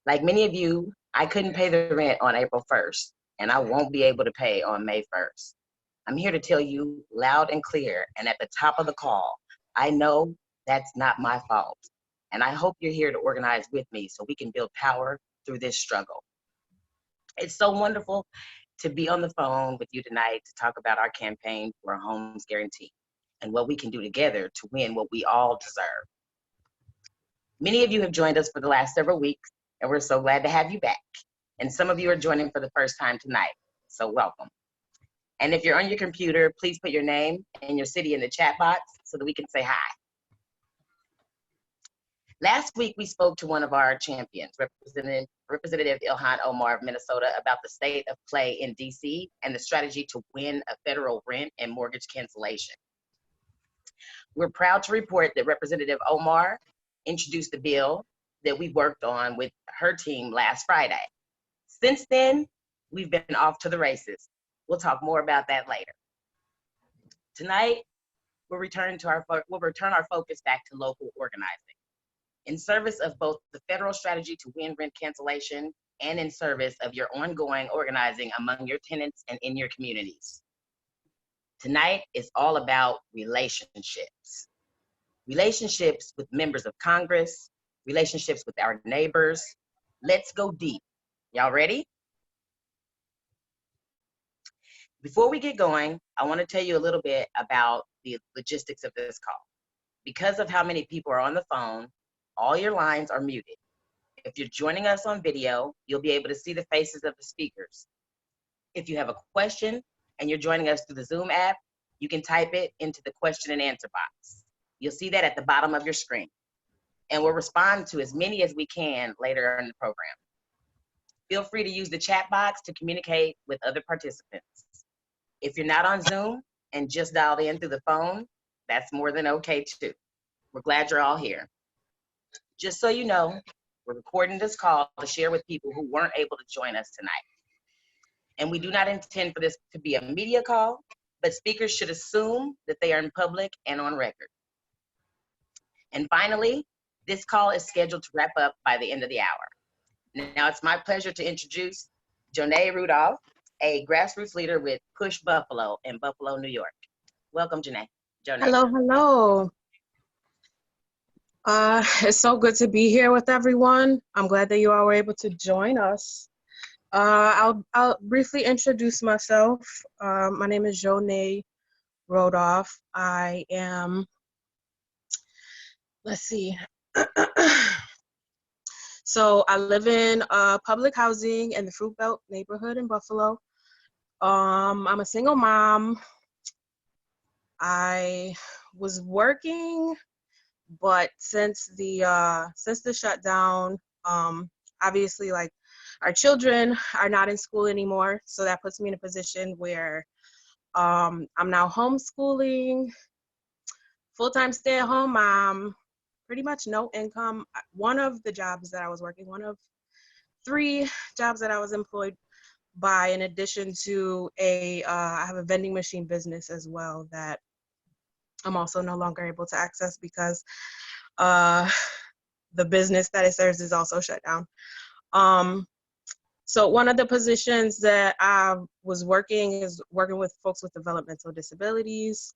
Like many of you, I couldn't pay the rent on April 1st, and I won't be able to pay on May 1st. I'm here to tell you loud and clear, and at the top of the call, I know that's not my fault. And I hope you're here to organize with me so we can build power through this struggle. It's so wonderful to be on the phone with you tonight to talk about our campaign for a homes guarantee and what we can do together to win what we all deserve. Many of you have joined us for the last several weeks, and we're so glad to have you back. And some of you are joining for the first time tonight, so welcome. And if you're on your computer, please put your name and your city in the chat box so that we can say hi. Last week, we spoke to one of our champions, Representative Ilhan Omar of Minnesota, about the state of play in DC and the strategy to win a federal rent and mortgage cancellation. We're proud to report that Representative Omar introduced the bill that we worked on with her team last Friday. Since then, we've been off to the races. We'll talk more about that later. Tonight, we'll return our focus back to local organizing in service of both the federal strategy to win rent cancellation and in service of your ongoing organizing among your tenants and in your communities. Tonight is all about relationships. Relationships with members of Congress, relationships with our neighbors. Let's go deep. Y'all ready? Before we get going, I want to tell you a little bit about the logistics of this call. Because of how many people are on the phone, all your lines are muted. If you're joining us on video, you'll be able to see the faces of the speakers. If you have a question and you're joining us through the Zoom app, you can type it into the question and answer box. You'll see that at the bottom of your screen. And we'll respond to as many as we can later in the program. Feel free to use the chat box to communicate with other participants. If you're not on Zoom and just dialed in through the phone, that's more than okay too. We're glad you're all here. Just so you know, we're recording this call to share with people who weren't able to join us tonight. And we do not intend for this to be a media call, but speakers should assume that they are in public and on record. And finally, this call is scheduled to wrap up by the end of the hour. Now it's my pleasure to introduce Jeanae Rudolph, a grassroots leader with Push Buffalo in Buffalo, New York. Welcome, Jeanae. Hello, hello. It's so good to be here with everyone. I'm glad that you all were able to join us. I'll briefly introduce myself. My name is Jeanae Rudolph. I am, let's see. So I live in public housing in the Fruit Belt neighborhood in Buffalo. I'm a single mom. I was working, but since the shutdown, obviously, like, our children are not in school anymore, so that puts me in a position where I'm now homeschooling, full-time stay-at-home mom, pretty much no income. One of the jobs that I was working, one of 3 jobs that I was employed by, in addition to I have a vending machine business as well that I'm also no longer able to access because the business that it serves is also shut down. So one of the positions that I was working is working with folks with developmental disabilities,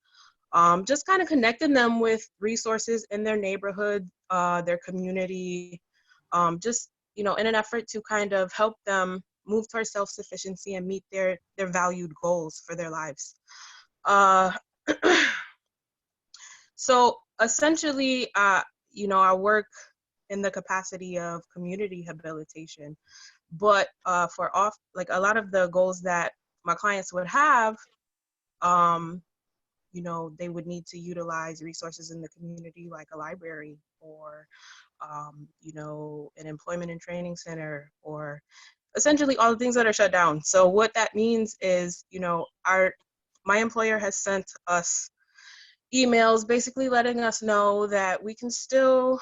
just kind of connecting them with resources in their neighborhood, their community, just, you know, in an effort to kind of help them move towards self-sufficiency and meet their valued goals for their lives. So essentially, you know, I work in the capacity of community habilitation, but for a lot of the goals that my clients would have, you know, they would need to utilize resources in the community like a library or, you know, an employment and training center, or essentially all the things that are shut down. So what that means is, you know, my employer has sent us emails basically letting us know that we can still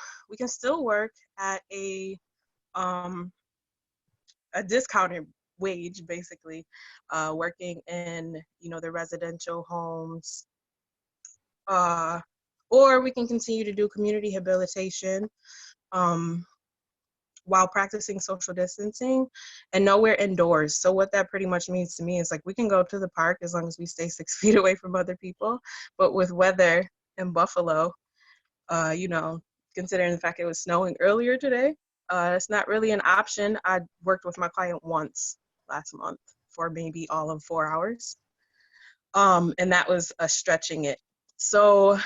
work at a discounted wage, basically, working in, you know, the residential homes, or we can continue to do community habilitation, while practicing social distancing, and nowhere indoors. So what that pretty much means to me is like we can go to the park as long as we stay 6 feet away from other people. But with weather in Buffalo, you know, considering the fact it was snowing earlier today, it's not really an option. I worked with my client once last month for maybe all of 4 hours. And that was stretching it. So,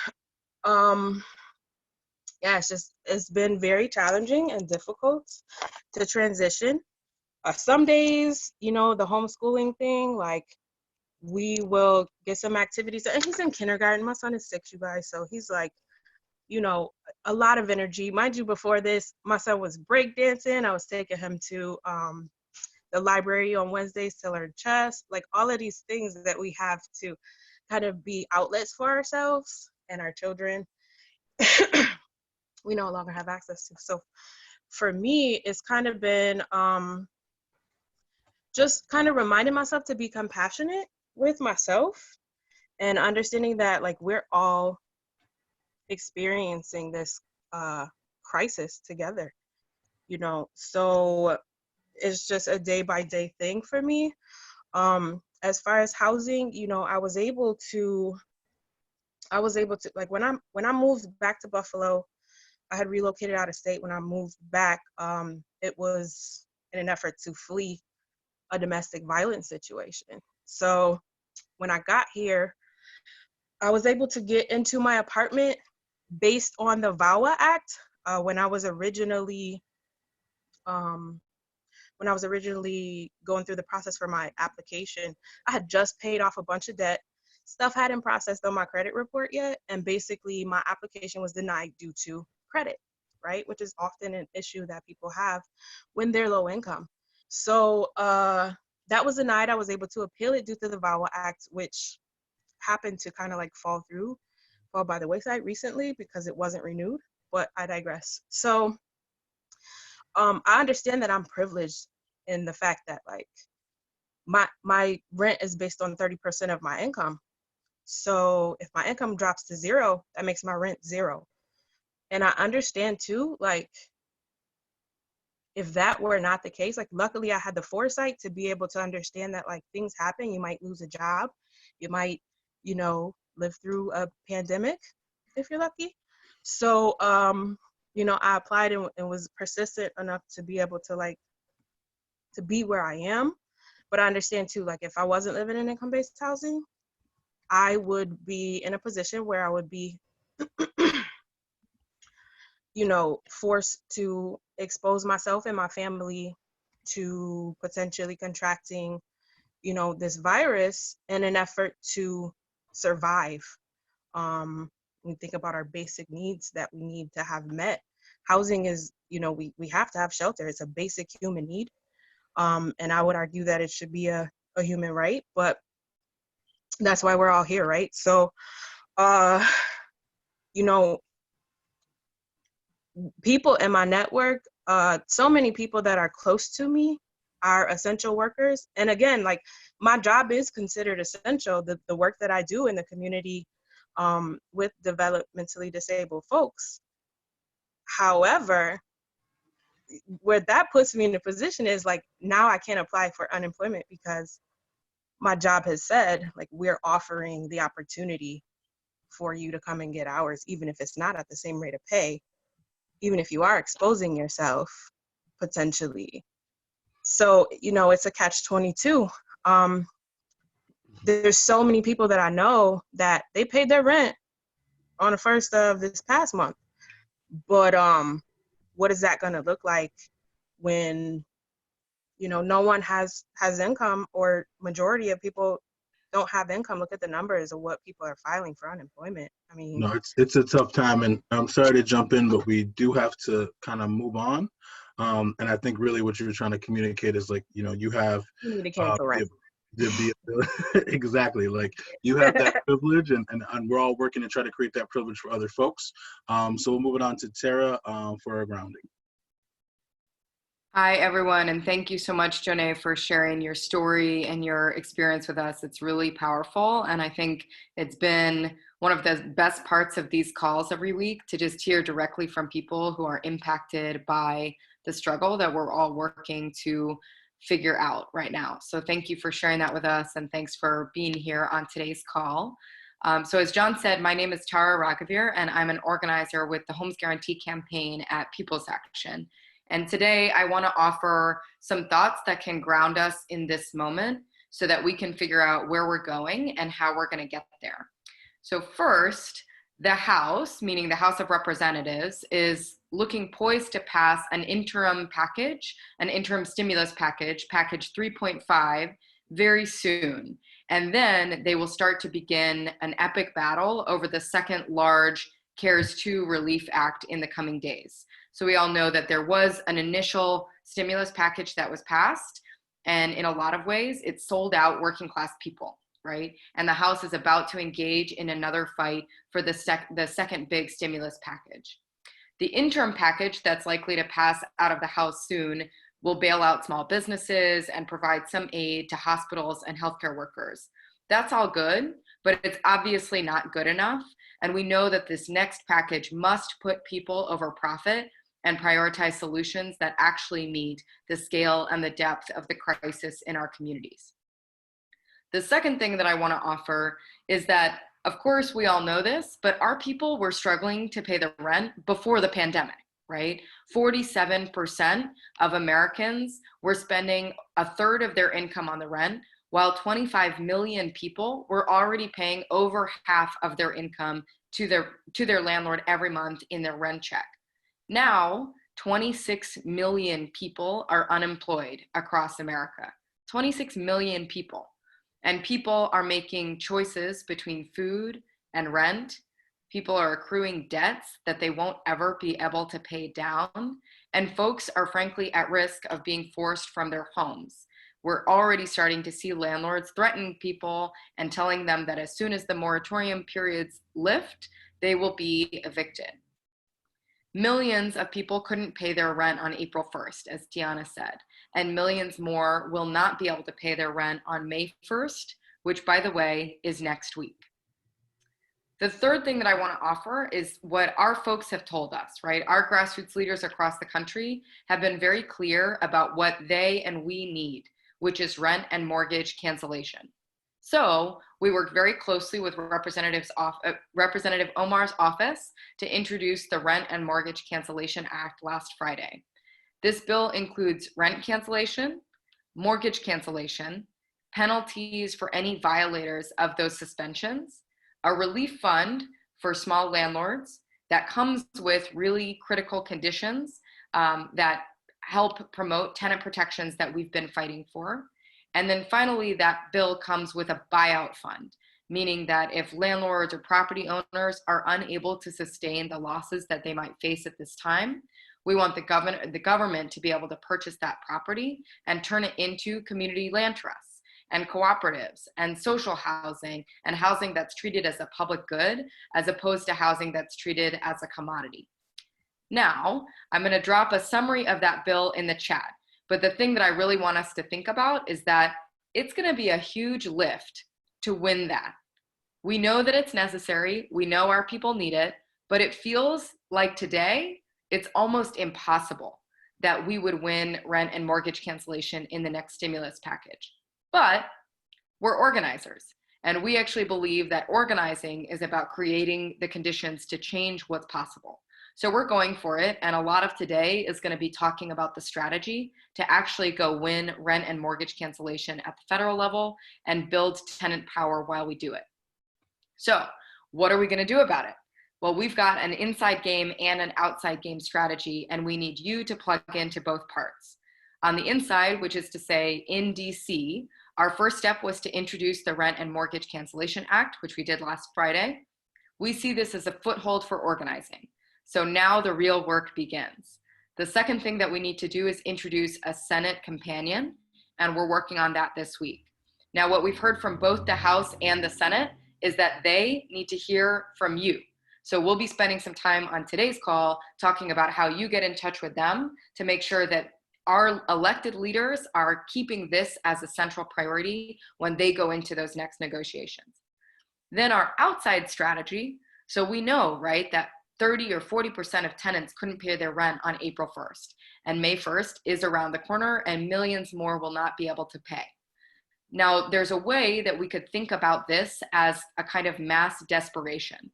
yeah, it's been very challenging and difficult to transition. Some days, you know, the homeschooling thing, like we will get some activities. And he's in kindergarten. My son is 6, you guys. So he's like, you know, a lot of energy. Mind you, before this, my son was breakdancing. I was taking him to the library on Wednesdays to learn chess. Like all of these things that we have to kind of be outlets for ourselves and our children, we no longer have access to. So for me, it's kind of been just kind of reminding myself to be compassionate with myself and understanding that like we're all experiencing this crisis together, you know. So it's just a day by day thing for me. As far as housing, you know, I was able to like when I moved back to Buffalo, I had relocated out of state. When I moved back, it was in an effort to flee a domestic violence situation. So when I got here, I was able to get into my apartment based on the VAWA Act. When I was originally going through the process for my application, I had just paid off a bunch of debt. Stuff hadn't processed on my credit report yet, and basically my application was denied due to credit, right? Which is often an issue that people have when they're low income. So that was denied. I was able to appeal it due to the VAWA Act, which happened to kind of like fall by the wayside recently because it wasn't renewed, but I digress. So I understand that I'm privileged in the fact that like my rent is based on 30% of my income. So if my income drops to 0, that makes my rent 0. And I understand too, like if that were not the case, like luckily I had the foresight to be able to understand that like things happen. You might lose a job, you might, you know, live through a pandemic if you're lucky. So you know, I applied and was persistent enough to be able to like to be where I am. But I understand too, like if I wasn't living in income-based housing, I would be in a position where I would be you know, forced to expose myself and my family to potentially contracting, you know, this virus in an effort to survive. We think about our basic needs that we need to have met. Housing is, you know, we have to have shelter. It's a basic human need. And I would argue that it should be a human right, but that's why we're all here, right? So, you know, people in my network, so many people that are close to me are essential workers. And again, like my job is considered essential, the work that I do in the community with developmentally disabled folks. However, where that puts me in a position is like now I can't apply for unemployment because my job has said like we're offering the opportunity for you to come and get hours, even if it's not at the same rate of pay, even if you are exposing yourself potentially. So, you know, it's a catch-22. There's so many people that I know that they paid their rent on the 1st of this past month. But what is that going to look like when, you know, no one has income, or majority of people don't have income? Look at the numbers of what people are filing for unemployment. I mean, No, it's a tough time, and I'm sorry to jump in, but we do have to kind of move on. And I think really what you're trying to communicate is like, you know, you have you need to cancel rent. exactly, like you have that privilege, and we're all working to try to create that privilege for other folks. So we'll move it on to Tara for our grounding. Hi, everyone, and thank you so much, Jeanae, for sharing your story and your experience with us. It's really powerful, and I think it's been one of the best parts of these calls every week to just hear directly from people who are impacted by the struggle that we're all working to figure out right now. So thank you for sharing that with us, and thanks for being here on today's call. So as John said, my name is Tara Raghavir, and I'm an organizer with the Homes Guarantee campaign at People's Action. And today I want to offer some thoughts that can ground us in this moment so that we can figure out where we're going and how we're going to get there. So first, the House, meaning the House of Representatives, is looking poised to pass an interim package, an interim stimulus package, package 3.5, very soon. And then they will start to begin an epic battle over the second large CARES 2 Relief Act in the coming days. So we all know that there was an initial stimulus package that was passed, and in a lot of ways, it sold out working class people, right? And the House is about to engage in another fight for the second big stimulus package. The interim package that's likely to pass out of the House soon will bail out small businesses and provide some aid to hospitals and healthcare workers. That's all good, but it's obviously not good enough. And we know that this next package must put people over profit and prioritize solutions that actually meet the scale and the depth of the crisis in our communities. The second thing that I want to offer is that, of course, we all know this, but our people were struggling to pay the rent before the pandemic, right? 47% of Americans were spending a third of their income on the rent, while 25 million people were already paying over half of their income to their landlord every month in their rent check. Now, 26 million people are unemployed across America. 26 million people. And people are making choices between food and rent. People are accruing debts that they won't ever be able to pay down. And folks are frankly at risk of being forced from their homes. We're already starting to see landlords threaten people and telling them that as soon as the moratorium periods lift, they will be evicted. Millions of people couldn't pay their rent on April 1st, as Jeanae said, and millions more will not be able to pay their rent on May 1st, which, by the way, is next week. The third thing that I want to offer is what our folks have told us, right? Our grassroots leaders across the country have been very clear about what they and we need, which is rent and mortgage cancellation. So we worked very closely with Representative Omar's office to introduce the Rent and Mortgage Cancellation Act last Friday. This bill includes rent cancellation, mortgage cancellation, penalties for any violators of those suspensions, a relief fund for small landlords that comes with really critical conditions that help promote tenant protections that we've been fighting for. And then finally, that bill comes with a buyout fund, meaning that if landlords or property owners are unable to sustain the losses that they might face at this time, we want the government to be able to purchase that property and turn it into community land trusts and cooperatives and social housing and housing that's treated as a public good as opposed to housing that's treated as a commodity. Now, I'm going to drop a summary of that bill in the chat. But the thing that I really want us to think about is that it's going to be a huge lift to win that. We know that it's necessary. We know our people need it, but it feels like today it's almost impossible that we would win rent and mortgage cancellation in the next stimulus package. But we're organizers, and we actually believe that organizing is about creating the conditions to change what's possible. So we're going for it, and a lot of today is going to be talking about the strategy to actually go win rent and mortgage cancellation at the federal level and build tenant power while we do it. So what are we going to do about it? Well, we've got an inside game and an outside game strategy, and we need you to plug into both parts. On the inside, which is to say in DC, our first step was to introduce the Rent and Mortgage Cancellation Act, which we did last Friday. We see this as a foothold for organizing. So now the real work begins. The second thing that we need to do is introduce a Senate companion, and we're working on that this week. Now, what we've heard from both the House and the Senate is that they need to hear from you. So we'll be spending some time on today's call talking about how you get in touch with them to make sure that our elected leaders are keeping this as a central priority when they go into those next negotiations. Then our outside strategy, so we know, right, that 30 or 40% of tenants couldn't pay their rent on April 1st. And May 1st is around the corner, and millions more will not be able to pay. Now, there's a way that we could think about this as a kind of mass desperation.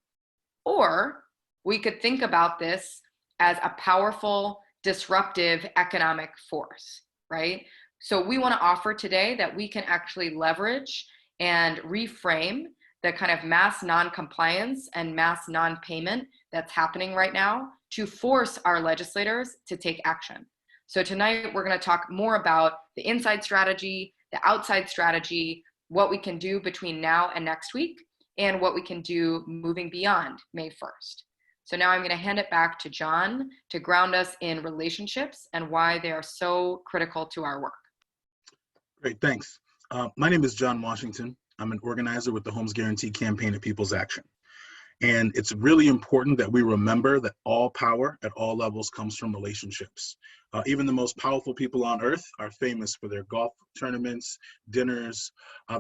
Or we could think about this as a powerful, disruptive economic force, right? So we want to offer today that we can actually leverage and reframe the kind of mass non-compliance and mass non-payment that's happening right now to force our legislators to take action. So tonight we're going to talk more about the inside strategy, the outside strategy, what we can do between now and next week, and what we can do moving beyond May 1st. So now I'm going to hand it back to John to ground us in relationships and why they are so critical to our work. Great, thanks. My name is John Washington. I'm an organizer with the Homes Guarantee Campaign at People's Action. And it's really important that we remember that all power at all levels comes from relationships. Even the most powerful people on earth are famous for their golf tournaments, dinners,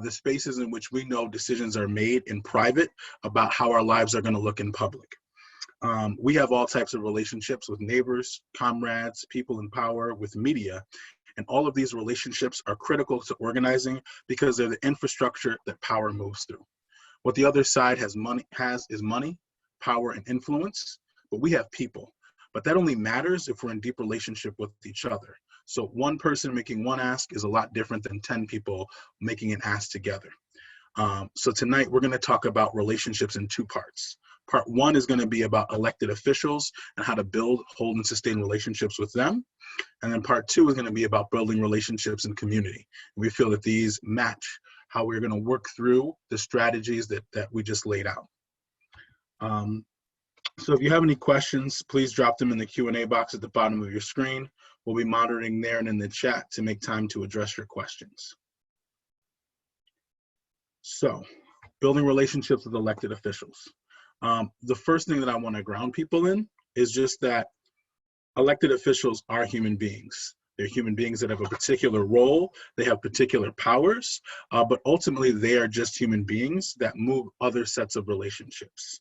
the spaces in which we know decisions are made in private about how our lives are going to look in public. We have all types of relationships with neighbors, comrades, people in power, with media. And all of these relationships are critical to organizing because they're the infrastructure that power moves through. What the other side has is money, power, and influence, but we have people. But that only matters if we're in deep relationship with each other. So one person making one ask is a lot different than 10 people making an ask together. So tonight we're going to talk about relationships in two parts. Part one is going to be about elected officials and how to build, hold, and sustain relationships with them. And then part two is going to be about building relationships in community. We feel that these match how we're going to work through the strategies that we just laid out. So if you have any questions, please drop them in the Q&A box at the bottom of your screen. We'll be monitoring there and in the chat to make time to address your questions. So, building relationships with elected officials. The first thing that I want to ground people in is just that elected officials are human beings. They're human beings that have a particular role, they have particular powers, but ultimately they are just human beings that move other sets of relationships.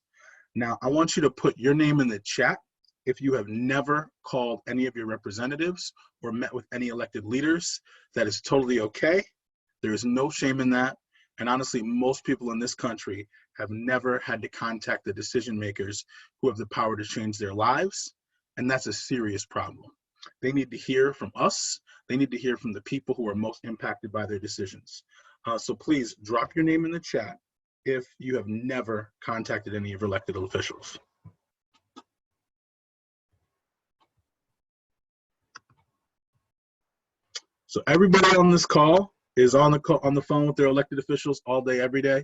Now, I want you to put your name in the chat if you have never called any of your representatives or met with any elected leaders. That is totally okay. There is no shame in that. And honestly, most people in this country have never had to contact the decision makers who have the power to change their lives. And that's a serious problem. They need to hear from us. They need to hear from the people who are most impacted by their decisions. So please drop your name in the chat if you have never contacted any of your elected officials. So everybody on this call is on the phone with their elected officials all day, every day.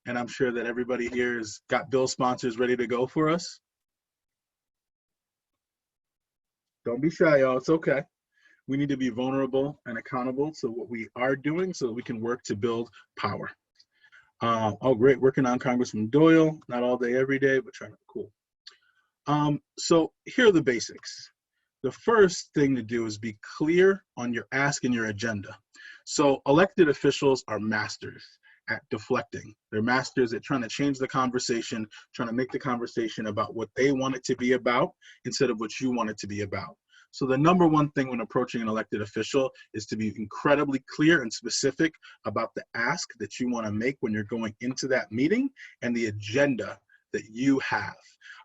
And I'm sure that everybody here has got bill sponsors ready to go for us. Don't be shy, y'all. It's okay. We need to be vulnerable and accountable to what we are doing so that we can work to build power. Oh, great. Working on Congressman Doyle. Not all day, every day, but trying to. Cool. So here are the basics. The first thing to do is be clear on your ask and your agenda. So elected officials are masters at deflecting. They're masters at trying to change the conversation, trying to make the conversation about what they want it to be about instead of what you want it to be about. So the number one thing when approaching an elected official is to be incredibly clear and specific about the ask that you want to make when you're going into that meeting and the agenda that you have.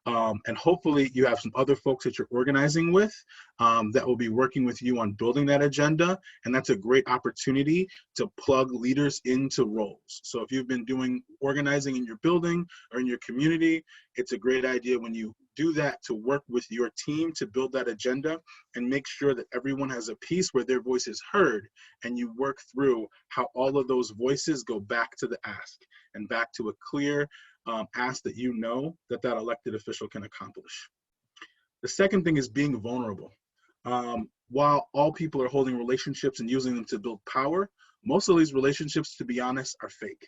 And hopefully you have some other folks that you're organizing with that will be working with you on building that agenda. And that's a great opportunity to plug leaders into roles. So if you've been doing organizing in your building or in your community, it's a great idea when you do that to work with your team to build that agenda and make sure that everyone has a piece where their voice is heard, and you work through how all of those voices go back to the ask and back to a clear ask that you know that elected official can accomplish. The second thing is being vulnerable. While all people are holding relationships and using them to build power, most of these relationships, to be honest, are fake.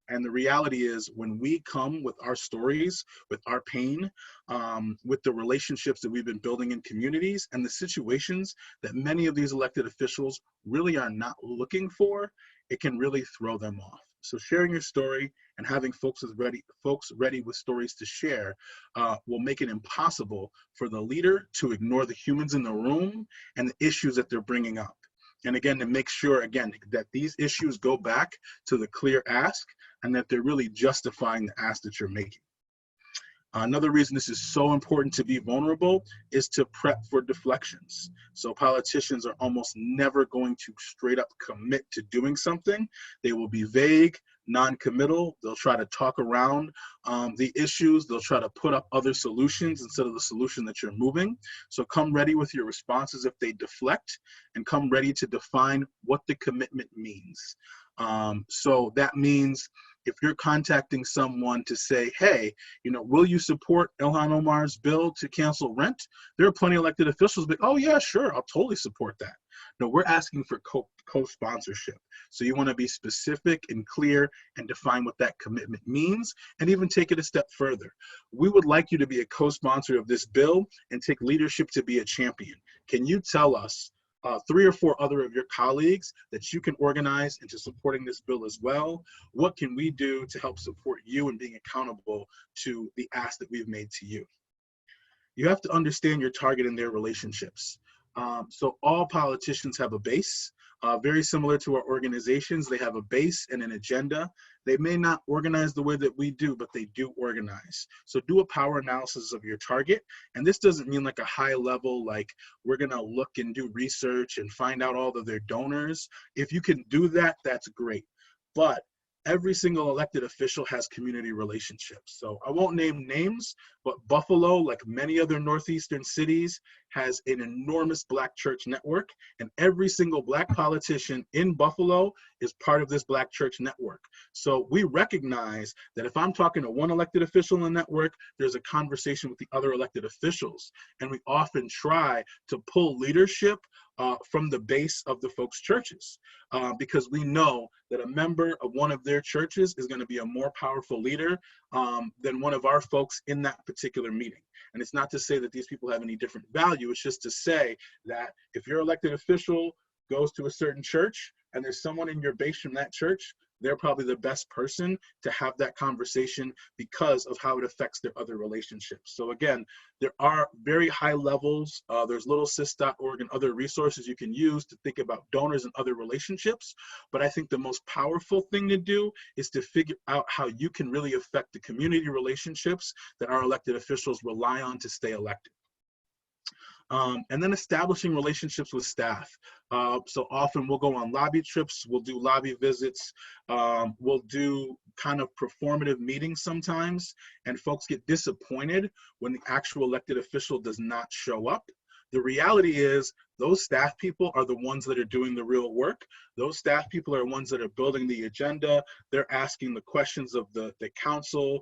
And the reality is when we come with our stories, with our pain, with the relationships that we've been building in communities and the situations that many of these elected officials really are not looking for, it can really throw them off. So sharing your story and having folks ready with stories to share will make it impossible for the leader to ignore the humans in the room and the issues that they're bringing up. And again, to make sure, again, that these issues go back to the clear ask and that they're really justifying the ask that you're making. Another reason this is so important to be vulnerable is to prep for deflections. So politicians are almost never going to straight up commit to doing something. They will be vague, non-committal. They'll try to talk around the issues. They'll try to put up other solutions instead of the solution that you're moving. So come ready with your responses if they deflect, and come ready to define what the commitment means. So that means if you're contacting someone to say, hey, will you support Ilhan Omar's bill to cancel rent? There are plenty of elected officials that, oh yeah, sure, I'll totally support that. No, we're asking for co-sponsorship. So you want to be specific and clear and define what that commitment means, and even take it a step further. We would like you to be a co-sponsor of this bill and take leadership to be a champion. Can you tell us 3 or 4 other of your colleagues that you can organize into supporting this bill as well? What can we do to help support you in being accountable to the ask that we've made to you? You have to understand your target and their relationships. So all politicians have a base. Very similar to our organizations, they have a base and an agenda. They may not organize the way that we do, but they do organize. So do a power analysis of your target. And this doesn't mean like a high level, like we're gonna look and do research and find out all of their donors. If you can do that, that's great. But every single elected official has community relationships. So I won't name names, but Buffalo, like many other Northeastern cities, has an enormous Black church network, and every single Black politician in Buffalo is part of this Black church network. So we recognize that if I'm talking to one elected official in the network, there's a conversation with the other elected officials. And we often try to pull leadership from the base of the folks' churches, because we know that a member of one of their churches is going to be a more powerful leader than one of our folks in that particular meeting. And it's not to say that these people have any different value. It's just to say that if your elected official goes to a certain church and there's someone in your base from that church, they're probably the best person to have that conversation because of how it affects their other relationships. So again, there are very high levels. There's littlesys.org and other resources you can use to think about donors and other relationships. But I think the most powerful thing to do is to figure out how you can really affect the community relationships that our elected officials rely on to stay elected. And then establishing relationships with staff. So often we'll go on lobby trips, we'll do lobby visits, we'll do kind of performative meetings sometimes, and folks get disappointed when the actual elected official does not show up. The reality is those staff people are the ones that are doing the real work. Those staff people are ones that are building the agenda. They're asking the questions of the council.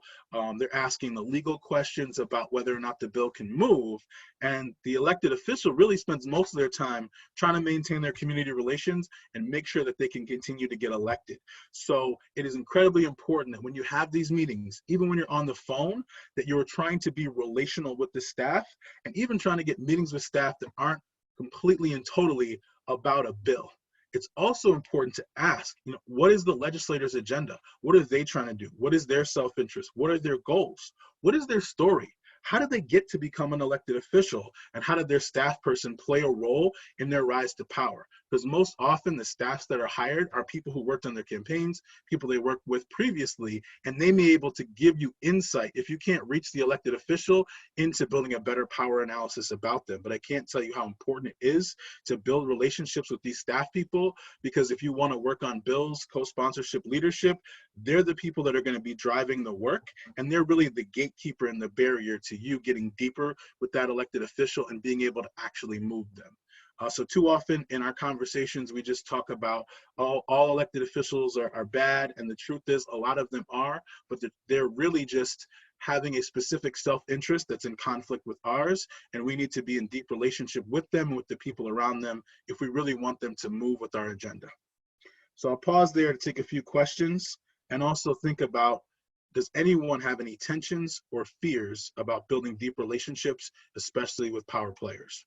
They're asking the legal questions about whether or not the bill can move. And the elected official really spends most of their time trying to maintain their community relations and make sure that they can continue to get elected. So it is incredibly important that when you have these meetings, even when you're on the phone, that you're trying to be relational with the staff, and even trying to get meetings with staff that aren't completely and totally about a bill. It's also important to ask, what is the legislator's agenda? What are they trying to do? What is their self-interest? What are their goals? What is their story? How did they get to become an elected official? And how did their staff person play a role in their rise to power? Because most often the staffs that are hired are people who worked on their campaigns, people they worked with previously, and they may be able to give you insight if you can't reach the elected official into building a better power analysis about them. But I can't tell you how important it is to build relationships with these staff people, because if you want to work on bills, co-sponsorship, leadership, they're the people that are going to be driving the work, and they're really the gatekeeper and the barrier to you getting deeper with that elected official and being able to actually move them. So too often in our conversations, we just talk about all elected officials are bad, and the truth is a lot of them are, but they're really just having a specific self-interest that's in conflict with ours, and we need to be in deep relationship with them and with the people around them if we really want them to move with our agenda. So I'll pause there to take a few questions and also think about, does anyone have any tensions or fears about building deep relationships, especially with power players?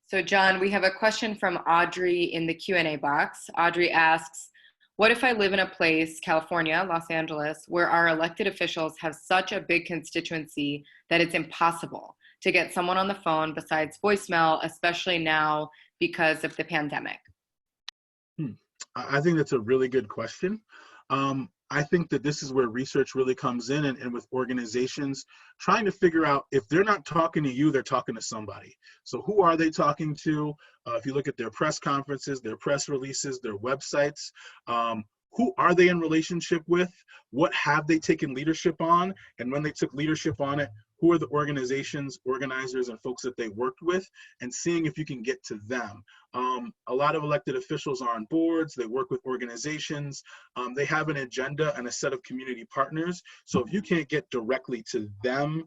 So John, we have a question from Audrey in the Q&A box. Audrey asks, What if I live in a place, California, Los Angeles, where our elected officials have such a big constituency that it's impossible to get someone on the phone besides voicemail, especially now because of the pandemic? I think that's a really good question. I think that this is where research really comes in, and with organizations trying to figure out if they're not talking to you, they're talking to somebody. So who are they talking to? If you look at their press conferences, their press releases, their websites, who are they in relationship with? What have they taken leadership on? And when they took leadership on it, who are the organizations, organizers, and folks that they worked with, and seeing if you can get to them. A lot of elected officials are on boards, they work with organizations, they have an agenda and a set of community partners. So if you can't get directly to them,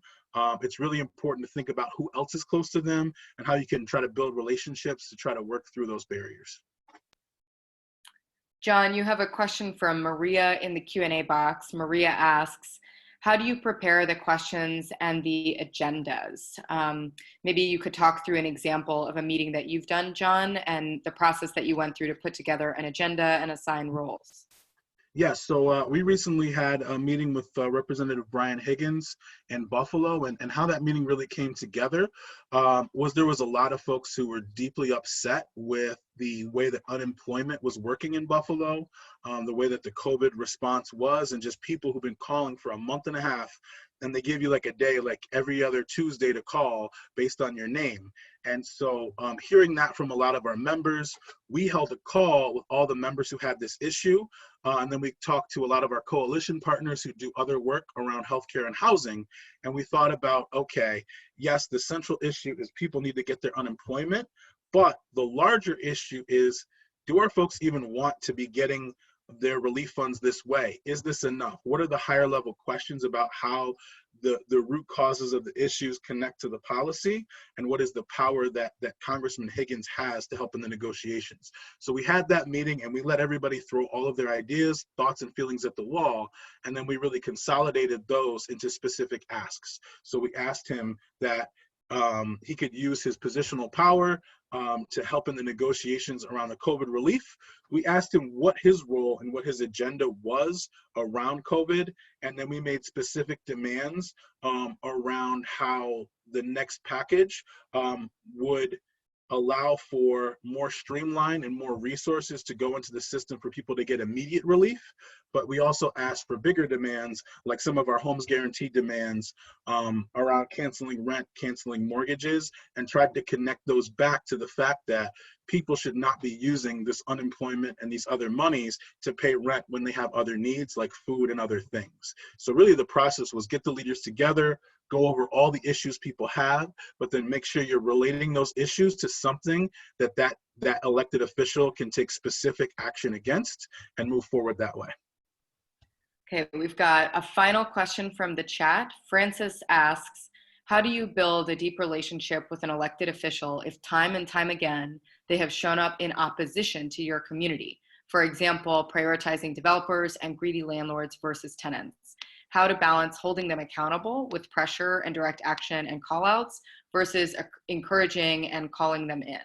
it's really important to think about who else is close to them and how you can try to build relationships to try to work through those barriers. John, you have a question from Maria in the Q&A box. Maria asks, how do you prepare the questions and the agendas? Maybe you could talk through an example of a meeting that you've done, John, and the process that you went through to put together an agenda and assign roles. Yes, so we recently had a meeting with Representative Brian Higgins in Buffalo, and how that meeting really came together was there was a lot of folks who were deeply upset with the way that unemployment was working in Buffalo, the way that the COVID response was, and just people who've been calling for a month and a half, and they give you like a day, like every other Tuesday to call based on your name. And so hearing that from a lot of our members, we held a call with all the members who had this issue. And then we talked to a lot of our coalition partners who do other work around healthcare and housing. And we thought about, okay, yes, the central issue is people need to get their unemployment, but the larger issue is, do our folks even want to be getting their relief funds this way? Is this enough? What are the higher level questions about how the root causes of the issues connect to the policy? And what is the power that Congressman Higgins has to help in the negotiations? So we had that meeting and we let everybody throw all of their ideas, thoughts, and feelings at the wall. And then we really consolidated those into specific asks. So we asked him that he could use his positional power to help in the negotiations around the COVID relief. We asked him what his role and what his agenda was around COVID, and then we made specific demands around how the next package would allow for more streamline and more resources to go into the system for people to get immediate relief. But we also asked for bigger demands, like some of our homes guarantee demands around canceling rent, canceling mortgages, and tried to connect those back to the fact that people should not be using this unemployment and these other monies to pay rent when they have other needs like food and other things. So really the process was get the leaders together, go over all the issues people have, but then make sure you're relating those issues to something that elected official can take specific action against and move forward that way. Okay, we've got a final question from the chat. Francis asks, how do you build a deep relationship with an elected official if time and time again they have shown up in opposition to your community? For example, prioritizing developers and greedy landlords versus tenants. How to balance holding them accountable with pressure and direct action and call-outs versus encouraging and calling them in?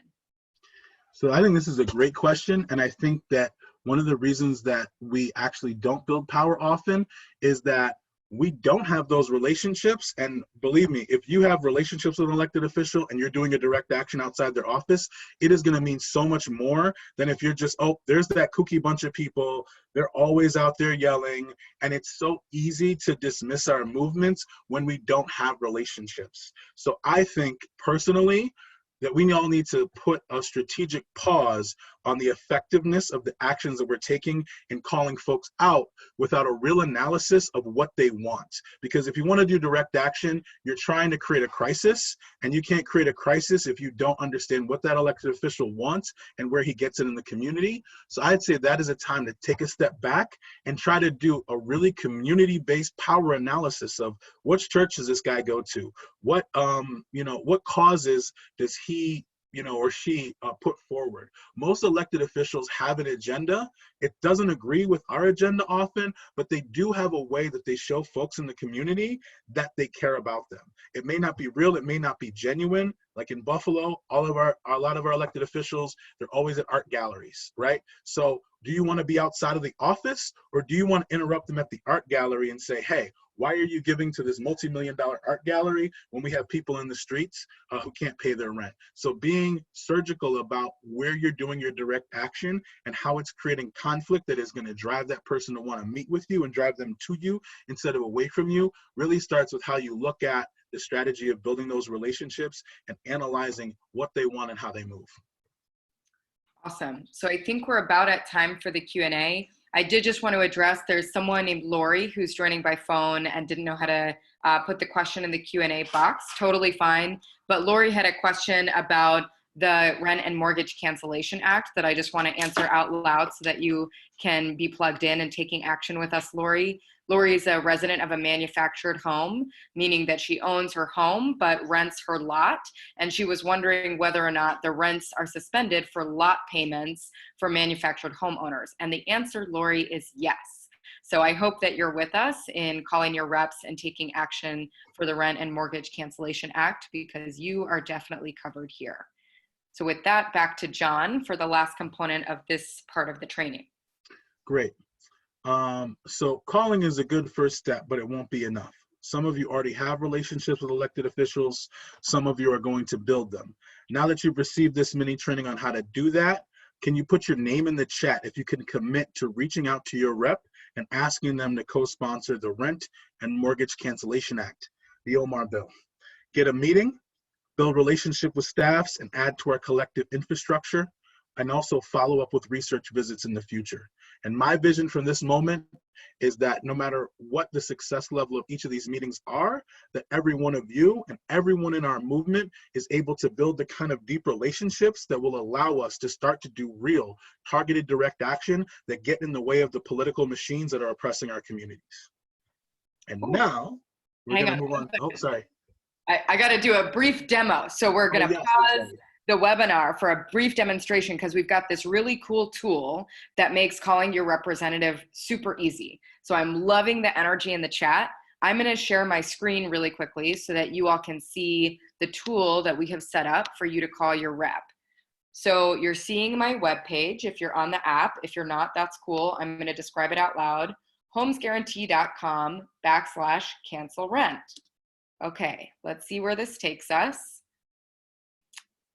So I think this is a great question, and I think that one of the reasons that we actually don't build power often is that we don't have those relationships. And believe me, if you have relationships with an elected official and you're doing a direct action outside their office, it is going to mean so much more than if you're just, oh, there's that kooky bunch of people, they're always out there yelling. And it's so easy to dismiss our movements when we don't have relationships. So I think personally that we all need to put a strategic pause on the effectiveness of the actions that we're taking in calling folks out without a real analysis of what they want. Because if you want to do direct action, you're trying to create a crisis, and you can't create a crisis if you don't understand what that elected official wants and where he gets it in the community. So I'd say that is a time to take a step back and try to do a really community-based power analysis of which church does this guy go to? What, what causes does he or she put forward? Most elected officials have an agenda. It doesn't agree with our agenda often, but they do have a way that they show folks in the community that they care about them. It may not be real, it may not be genuine. Like in Buffalo, a lot of our elected officials, they're always at art galleries, right? So Do you want to be outside of the office, or do you want to interrupt them at the art gallery and say, hey, why are you giving to this multi-million-dollar art gallery when we have people in the streets who can't pay their rent? So being surgical about where you're doing your direct action and how it's creating conflict that is going to drive that person to want to meet with you and drive them to you instead of away from you really starts with how you look at the strategy of building those relationships and analyzing what they want and how they move. Awesome. So I think we're about at time for the Q&A. I did just want to address, there's someone named Lori who's joining by phone and didn't know how to put the question in the Q&A box. Totally fine. But Lori had a question about the Rent and Mortgage Cancellation Act that I just want to answer out loud so that you can be plugged in and taking action with us, Lori. Lori is a resident of a manufactured home, meaning that she owns her home but rents her lot. And she was wondering whether or not the rents are suspended for lot payments for manufactured homeowners. And the answer, Lori, is yes. So I hope that you're with us in calling your reps and taking action for the Rent and Mortgage Cancellation Act, because you are definitely covered here. So with that, back to John for the last component of this part of the training. Great. So calling is a good first step, but it won't be enough. Some of you already have relationships with elected officials. Some of you are going to build them. Now that you've received this mini training on how to do that, can you put your name in the chat if you can commit to reaching out to your rep and asking them to co-sponsor the Rent and Mortgage Cancellation Act, the Omar bill. Get a meeting, build relationship with staffs, and add to our collective infrastructure, and also follow up with research visits in the future. And my vision from this moment is that no matter what the success level of each of these meetings are, that every one of you and everyone in our movement is able to build the kind of deep relationships that will allow us to start to do real targeted direct action that get in the way of the political machines that are oppressing our communities. And now we're going to move on. Oh, sorry. I got to do a brief demo. So we're going to pause the webinar for a brief demonstration because we've got this really cool tool that makes calling your representative super easy. So I'm loving the energy in the chat. I'm going to share my screen really quickly so that you all can see the tool that we have set up for you to call your rep. So you're seeing my webpage if you're on the app. If you're not, that's cool. I'm going to describe it out loud. homesguarantee.com/cancel rent. Okay, let's see where this takes us.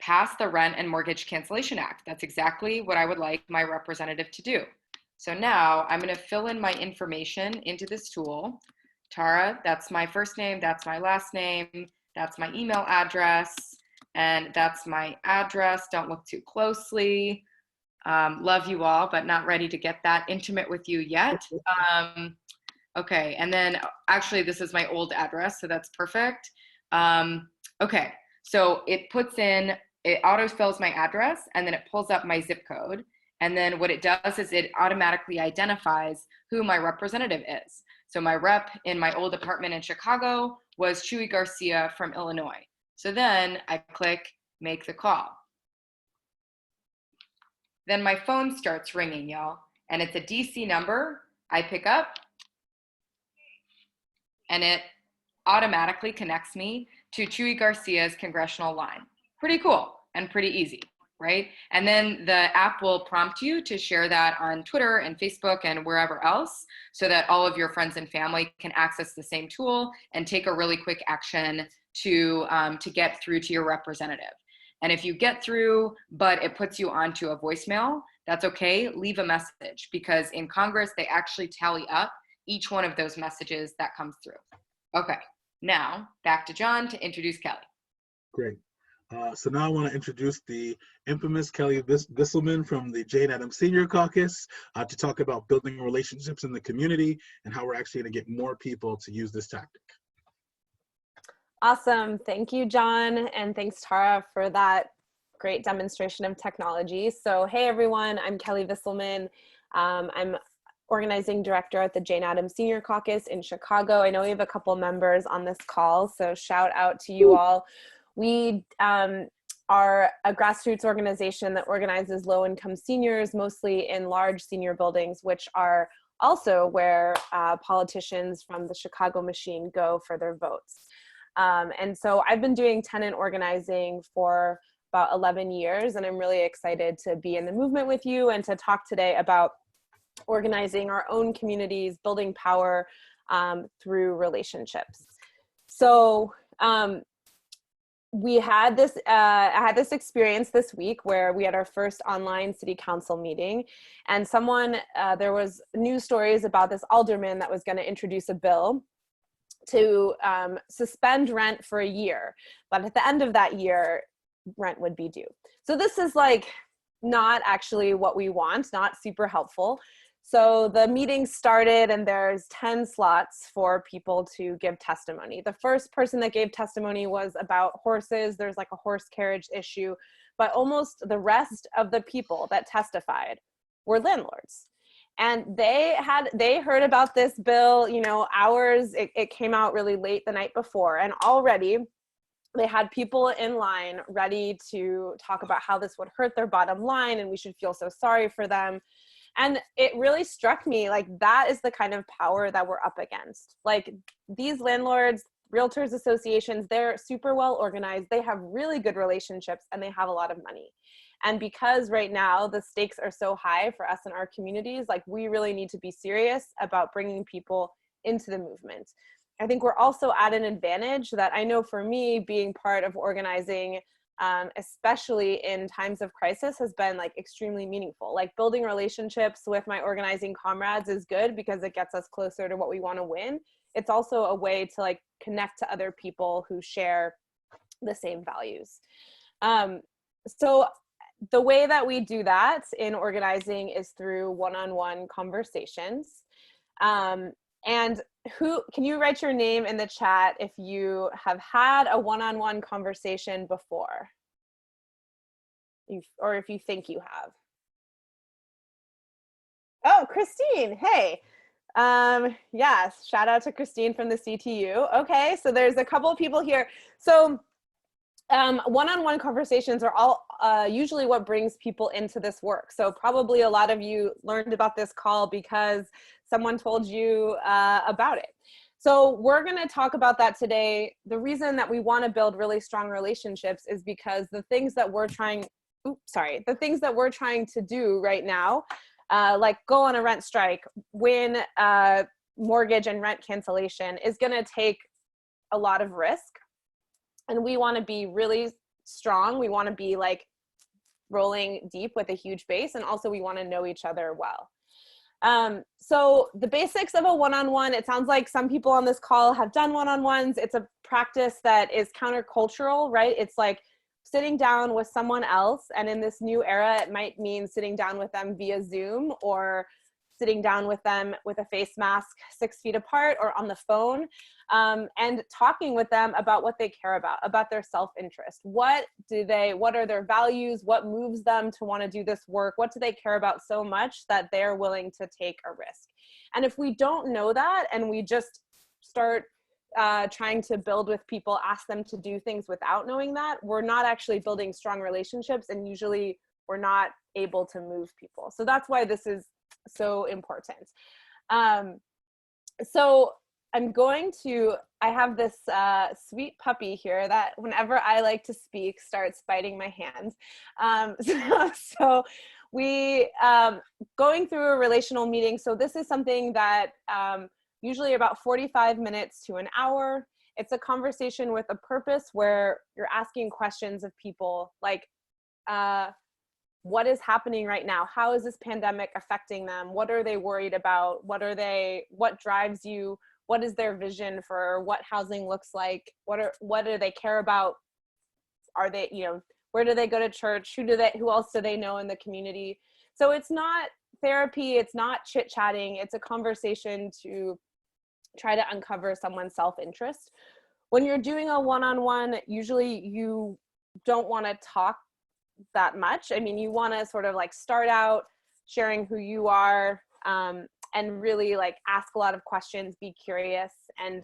Pass the Rent and Mortgage Cancellation Act. That's exactly what I would like my representative to do. So now I'm going to fill in my information into this tool. Tara, that's my first name, that's my last name, that's my email address, and that's my address. Don't look too closely. Love you all, but not ready to get that intimate with you yet. Okay, and then actually this is my old address, so that's perfect. Okay, so it autofills my address, and then it pulls up my zip code. And then what it does is it automatically identifies who my representative is. So my rep in my old apartment in Chicago was Chuy Garcia from Illinois. So then I click make the call. Then my phone starts ringing, y'all, and it's a DC number. I pick up, and it automatically connects me to Chuy Garcia's congressional line. Pretty cool and pretty easy, right? And then the app will prompt you to share that on Twitter and Facebook and wherever else so that all of your friends and family can access the same tool and take a really quick action to get through to your representative. And if you get through, but it puts you onto a voicemail, that's okay, leave a message, because in Congress, they actually tally up each one of those messages that comes through. Okay, now back to John to introduce Kelly. Great. So now I want to introduce the infamous Kelly Visselman from the Jane Addams Senior Caucus to talk about building relationships in the community and how we're actually going to get more people to use this tactic. Awesome. Thank you, John. And thanks, Tara, for that great demonstration of technology. So, hey, everyone, I'm Kelly Visselman. I'm organizing director at the Jane Addams Senior Caucus in Chicago. I know we have a couple members on this call, so shout out to you all. We are a grassroots organization that organizes low-income seniors, mostly in large senior buildings, which are also where politicians from the Chicago machine go for their votes. And so I've been doing tenant organizing for about 11 years, and I'm really excited to be in the movement with you and to talk today about organizing our own communities, building power through relationships. So we had this, I had this experience this week where we had our first online city council meeting, and someone, there was news stories about this alderman that was going to introduce a bill to suspend rent for a year, but at the end of that year, rent would be due. So this is like not actually what we want, not super helpful. So the meeting started and there's 10 slots for people to give testimony. The first person that gave testimony was about horses. There's like a horse carriage issue, but almost the rest of the people that testified were landlords. And they heard about this bill, you know, hours, it came out really late the night before, and already they had people in line ready to talk about how this would hurt their bottom line and we should feel so sorry for them. And it really struck me, like, that is the kind of power that we're up against. Like, these landlords, realtors associations, they're super well organized, they have really good relationships, and they have a lot of money. And because right now the stakes are so high for us in our communities, like, we really need to be serious about bringing people into the movement. I think we're also at an advantage that I know for me, being part of organizing, especially in times of crisis, has been like extremely meaningful. Like, building relationships with my organizing comrades is good because it gets us closer to what we want to win. It's also a way to like connect to other people who share the same values. So the way that we do that in organizing is through one-on-one conversations. And can you write your name in the chat if you have had a one-on-one conversation before? Or if you think you have. Oh, Christine, hey. Yes, shout out to Christine from the CTU. Okay, so there's a couple of people here. So one-on-one conversations are all usually what brings people into this work. So probably a lot of you learned about this call because someone told you about it. So we're going to talk about that today. The reason that we want to build really strong relationships is because the things that we're trying, the things that we're trying to do right now, like go on a rent strike, win mortgage and rent cancellation, is going to take a lot of risk. And we want to be really strong. We want to be like rolling deep with a huge base. And also we want to know each other well. So the basics of a one-on-one, it sounds like some people on this call have done one-on-ones. It's a practice that is countercultural, right? It's like sitting down with someone else. And in this new era, it might mean sitting down with them via Zoom, or sitting down with them with a face mask 6 feet apart or on the phone, and talking with them about what they care about their self-interest. What are their values? What moves them to want to do this work? What do they care about so much that they're willing to take a risk? And if we don't know that, and we just start trying to build with people, ask them to do things without knowing that, we're not actually building strong relationships, and usually we're not able to move people. So that's why this is so important. So I have this sweet puppy here that whenever I like to speak starts biting my hand. So we, going through a relational meeting, so this is something that usually about 45 minutes to an hour. It's a conversation with a purpose where you're asking questions of people like, what is happening right now? How is this pandemic affecting them? What are they worried about? What drives you? What is their vision for what housing looks like? What do they care about? Are they, where do they go to church? Who else do they know in the community? So it's not therapy, it's not chit-chatting, it's a conversation to try to uncover someone's self-interest. When you're doing a one-on-one, usually you don't want to talk that much. I mean, you want to sort of like start out sharing who you are, and really like ask a lot of questions, be curious, and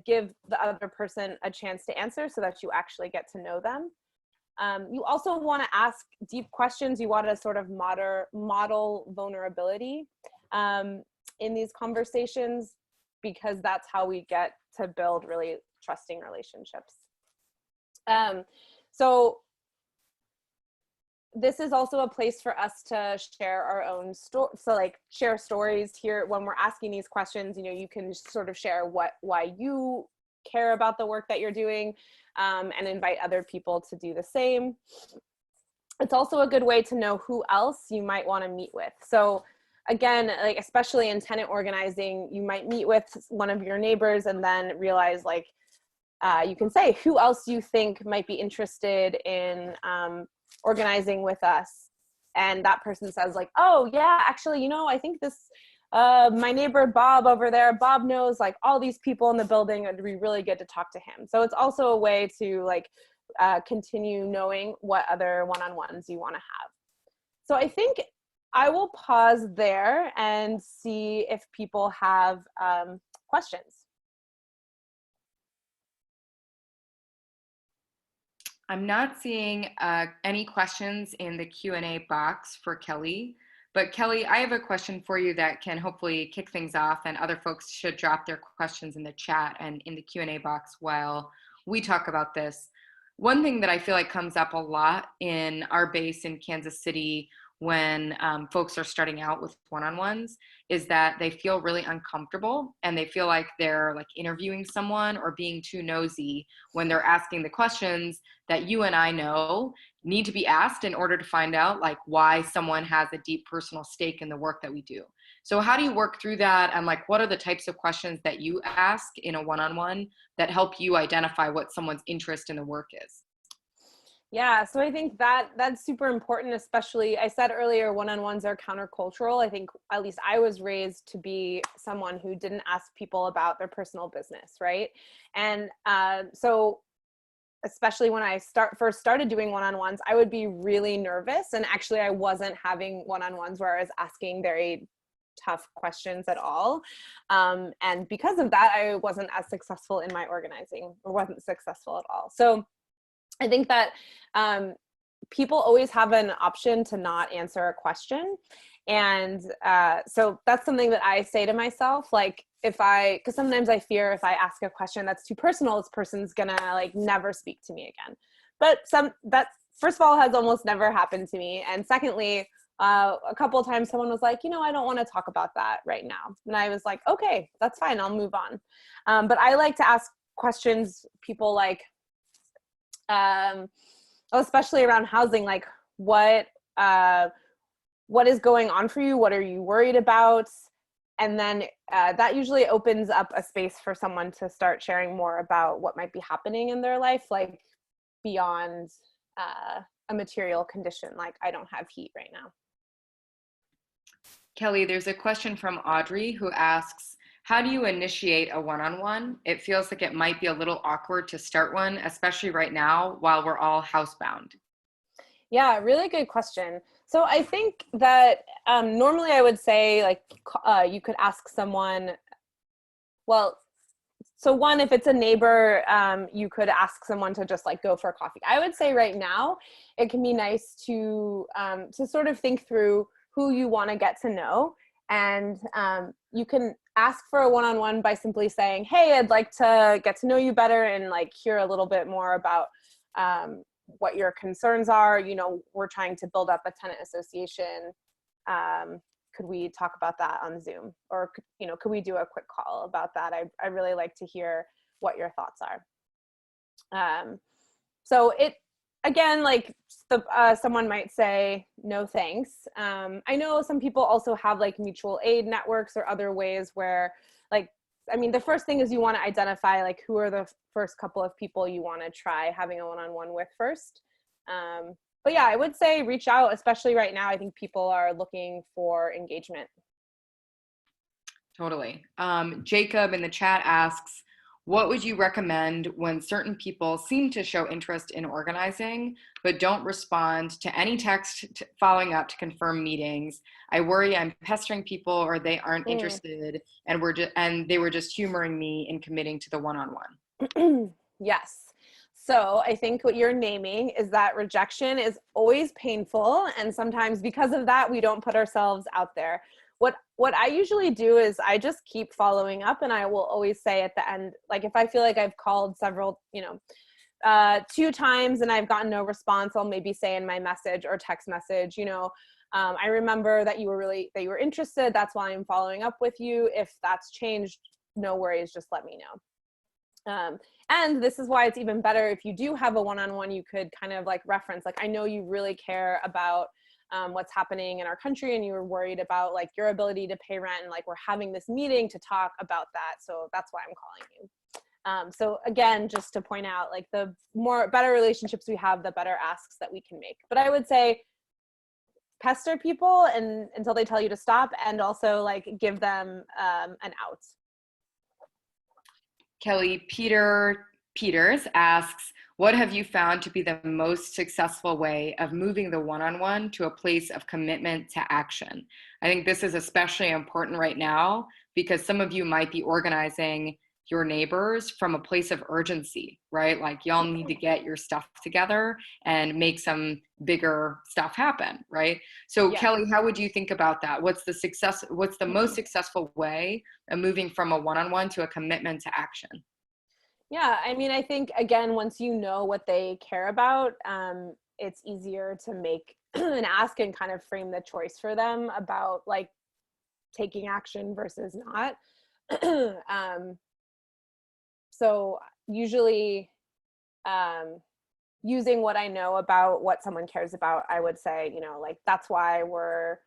give the other person a chance to answer so that you actually get to know them. You also want to ask deep questions. You want to sort of model vulnerability in these conversations, because that's how we get to build really trusting relationships. So this is also a place for us to share our own story. So like share stories here when we're asking these questions, you can sort of share why you care about the work that you're doing, and invite other people to do the same. It's also a good way to know who else you might want to meet with. So again, like especially in tenant organizing, you might meet with one of your neighbors and then realize like, you can say who else you think might be interested in organizing with us. And that person says like, oh yeah, actually, I think this, my neighbor Bob over there, Bob knows like all these people in the building. It'd be really good to talk to him. So it's also a way to like continue knowing what other one-on-ones you want to have. So I think I will pause there and see if people have questions. I'm not seeing any questions in the Q&A box for Kelly, but Kelly, I have a question for you that can hopefully kick things off, and other folks should drop their questions in the chat and in the Q&A box while we talk about this. One thing that I feel like comes up a lot in our base in Kansas City when folks are starting out with one-on-ones is that they feel really uncomfortable and they feel like they're like interviewing someone or being too nosy when they're asking the questions that you and I know need to be asked in order to find out like why someone has a deep personal stake in the work that we do. So how do you work through that, and like what are the types of questions that you ask in a one-on-one that help you identify what someone's interest in the work is? Yeah, so I think that's super important, especially I said earlier, one-on-ones are countercultural. I think at least I was raised to be someone who didn't ask people about their personal business, right? And so especially when I first started doing one-on-ones, I would be really nervous. And actually I wasn't having one-on-ones where I was asking very tough questions at all. And because of that, I wasn't as successful in my organizing, or wasn't successful at all. So I think that people always have an option to not answer a question. And so that's something that I say to myself, like because sometimes I fear if I ask a question that's too personal, this person's gonna like never speak to me again. But that first of all has almost never happened to me. And secondly, a couple of times someone was like, I don't want to talk about that right now. And I was like, okay, that's fine, I'll move on. But I like to ask questions, people like, especially around housing, like what is going on for you? What are you worried about? And then that usually opens up a space for someone to start sharing more about what might be happening in their life, like beyond a material condition, like I don't have heat right now. Kelly, there's a question from Audrey who asks, how do you initiate a one-on-one? It feels like it might be a little awkward to start one, especially right now while we're all housebound. Yeah, really good question. So I think that normally I would say like you could ask someone, well, so one, if it's a neighbor, you could ask someone to just like go for a coffee. I would say right now it can be nice to sort of think through who you want to get to know. And you can ask for a one-on-one by simply saying, hey, I'd like to get to know you better and like hear a little bit more about what your concerns are. We're trying to build up a tenant association. Could we talk about that on Zoom? Or, could we do a quick call about that? I really like to hear what your thoughts are. So again, like someone might say, no, thanks. I know some people also have like mutual aid networks or other ways where the first thing is you want to identify like who are the first couple of people you want to try having a one-on-one with first. But yeah, I would say reach out, especially right now. I think people are looking for engagement. Totally. Jacob in the chat asks, what would you recommend when certain people seem to show interest in organizing, but don't respond to any text following up to confirm meetings? I worry I'm pestering people or they aren't interested and they were just humoring me in committing to the one-on-one. Yes. So I think what you're naming is that rejection is always painful. And sometimes because of that, we don't put ourselves out there. What I usually do is I just keep following up, and I will always say at the end, like if I feel like I've called several, 2 times and I've gotten no response, I'll maybe say in my message or text message, I remember that you were interested. That's why I'm following up with you. If that's changed, no worries, just let me know. And this is why it's even better if you do have a one-on-one, you could kind of like reference, like, I know you really care about what's happening in our country and you were worried about like your ability to pay rent, and like we're having this meeting to talk about that. So that's why I'm calling you. So again, just to point out, like the better relationships we have, the better asks that we can make. But I would say pester people until they tell you to stop, and also like give them an out. Kelly Peters asks, what have you found to be the most successful way of moving the one-on-one to a place of commitment to action? I think this is especially important right now because some of you might be organizing your neighbors from a place of urgency, right? Like y'all need to get your stuff together and make some bigger stuff happen, right? So yeah. Kelly, how would you think about that? What's the most successful way of moving from a one-on-one to a commitment to action? Yeah, I mean, I think again, once you know what they care about, it's easier to make an ask and kind of frame the choice for them about like taking action versus not. So usually using what I know about what someone cares about, I would say, like that's why we're